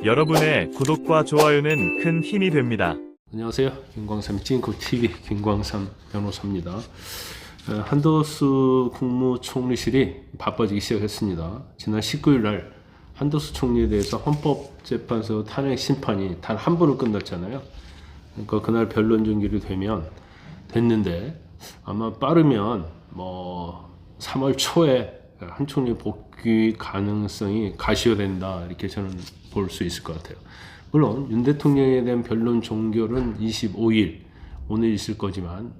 여러분의 구독과 좋아요는 큰 힘이 됩니다. 안녕하세요. 김광삼 찐국TV 김광삼 변호사입니다. 한도수 국무총리실이 바빠지기 시작했습니다. 지난 19일 날 한도수 총리에 대해서 헌법재판소 탄핵 심판이 단 한 번으로 끝났잖아요. 그러니까 그날 변론 종결이 됐는데 아마 빠르면 3월 초에 한 총리 복귀 가능성이 가시화된다, 이렇게 저는 볼 수 있을 것 같아요. 물론 윤 대통령에 대한 변론 종결은 25일 오늘 있을 거지만,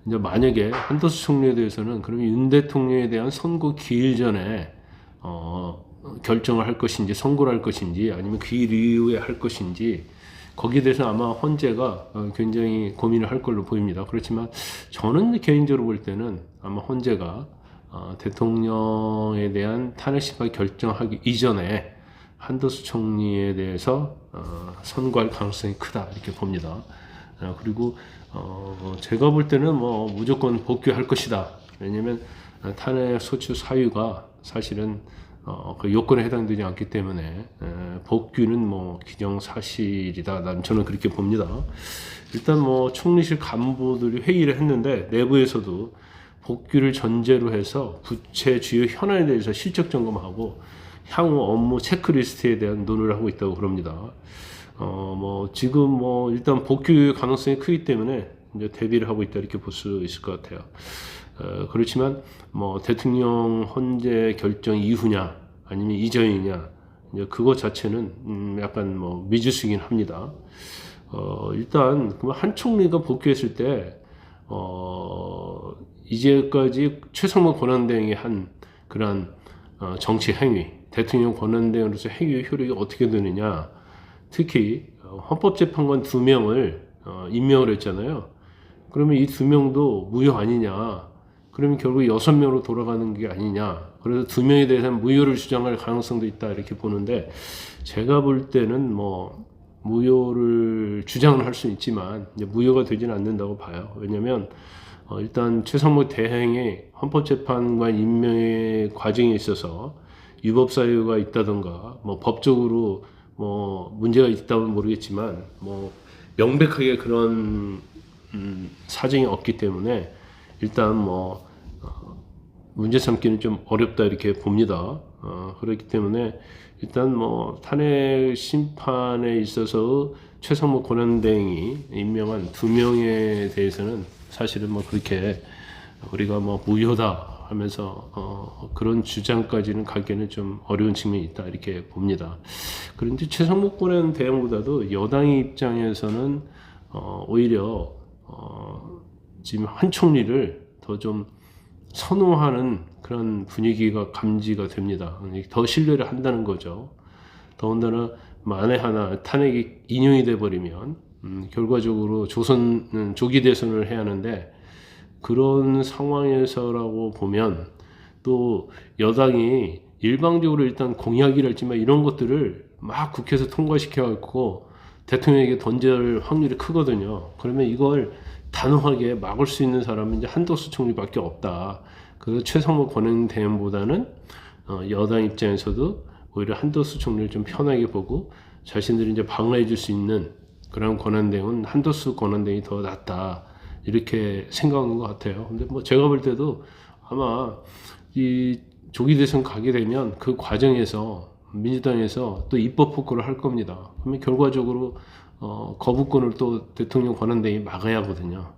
이제 만약에 한도수 총리에 대해서는 그러면 윤 대통령에 대한 선고 기일 전에 결정을 할 것인지, 선고를 할 것인지, 아니면 기일 이후에 할 것인지, 거기에 대해서 아마 헌재가 굉장히 고민을 할 걸로 보입니다. 그렇지만 저는 개인적으로 볼 때는 아마 헌재가 대통령에 대한 탄핵 심판 결정하기 이전에 한도수 총리에 대해서 선고할 가능성이 크다, 이렇게 봅니다. 그리고 제가 볼 때는 무조건 복귀할 것이다. 왜냐면 탄핵 소추 사유가 사실은 그 요건에 해당되지 않기 때문에 복귀는 기정사실이다. 저는 그렇게 봅니다. 일단 총리실 간부들이 회의를 했는데, 내부에서도 복귀를 전제로 해서 부채 주요 현안에 대해서 실적 점검하고 향후 업무 체크리스트에 대한 논의를 하고 있다고 그럽니다. 지금 일단 복귀 가능성이 크기 때문에 이제 대비를 하고 있다, 이렇게 볼 수 있을 것 같아요. 그렇지만 대통령 헌재 결정 이후냐 아니면 이전이냐, 이제 그것 자체는 약간 미지수이긴 합니다. 일단 한 총리가 복귀했을 때 이제까지 최상무 권한대행이 한 그런 정치 행위, 대통령 권한대행으로서 행위 효력이 어떻게 되느냐. 특히 헌법재판관 2명을 임명을 했잖아요. 그러면 이 2명도 무효 아니냐, 그러면 결국 6명으로 돌아가는 게 아니냐. 그래서 2명에 대해서는 무효를 주장할 가능성도 있다, 이렇게 보는데, 제가 볼 때는 무효를 주장을 할 수 있지만 이제 무효가 되지는 않는다고 봐요. 왜냐면 일단 최상무 대행의 헌법재판관 임명의 과정에 있어서 위법 사유가 있다던가 법적으로 문제가 있다면 모르겠지만 명백하게 그런 사정이 없기 때문에 일단 문제 삼기는 좀 어렵다, 이렇게 봅니다. 그렇기 때문에 일단 탄핵 심판에 있어서 최상무 권한대행이 임명한 2명에 대해서는 사실은 그렇게 우리가 무효다 하면서 그런 주장까지는 가기에는 좀 어려운 측면이 있다, 이렇게 봅니다. 그런데 최상무 권한대행보다도 여당의 입장에서는 오히려 지금 한 총리를 더 좀 선호하는 그런 분위기가 감지가 됩니다. 더 신뢰를 한다는 거죠. 더군다나 만에 하나 탄핵이 인용이 돼버리면 결과적으로 조기 대선을 해야 하는데, 그런 상황에서라고 보면 또 여당이 일방적으로 일단 공약이랄지만 이런 것들을 막 국회에서 통과시켜갖고 대통령에게 던질 확률이 크거든요. 그러면 이걸 단호하게 막을 수 있는 사람은 이제 한도수 총리밖에 없다. 그래서 최상무 권한대행보다는 여당 입장에서도 오히려 한도수 총리를 좀 편하게 보고 자신들이 이제 방어해 줄 수 있는 그런 권한대행은 한도수 권한대행이 더 낫다, 이렇게 생각하는 것 같아요. 근데 제가 볼 때도 아마 이 조기 대선 가게 되면 그 과정에서 민주당에서 또 입법 폭거를 할 겁니다. 그러면 결과적으로 거부권을 또 대통령 권한대행이 막아야 하거든요.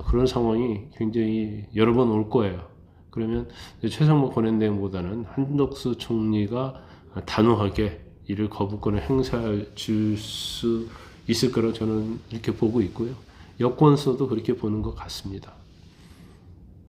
그런 상황이 굉장히 여러 번 올 거예요. 그러면 최상무 권한대행보다는 한덕수 총리가 단호하게 이를 거부권을 행사해 줄 수 있을 거라고 저는 이렇게 보고 있고요. 여권서도 그렇게 보는 것 같습니다.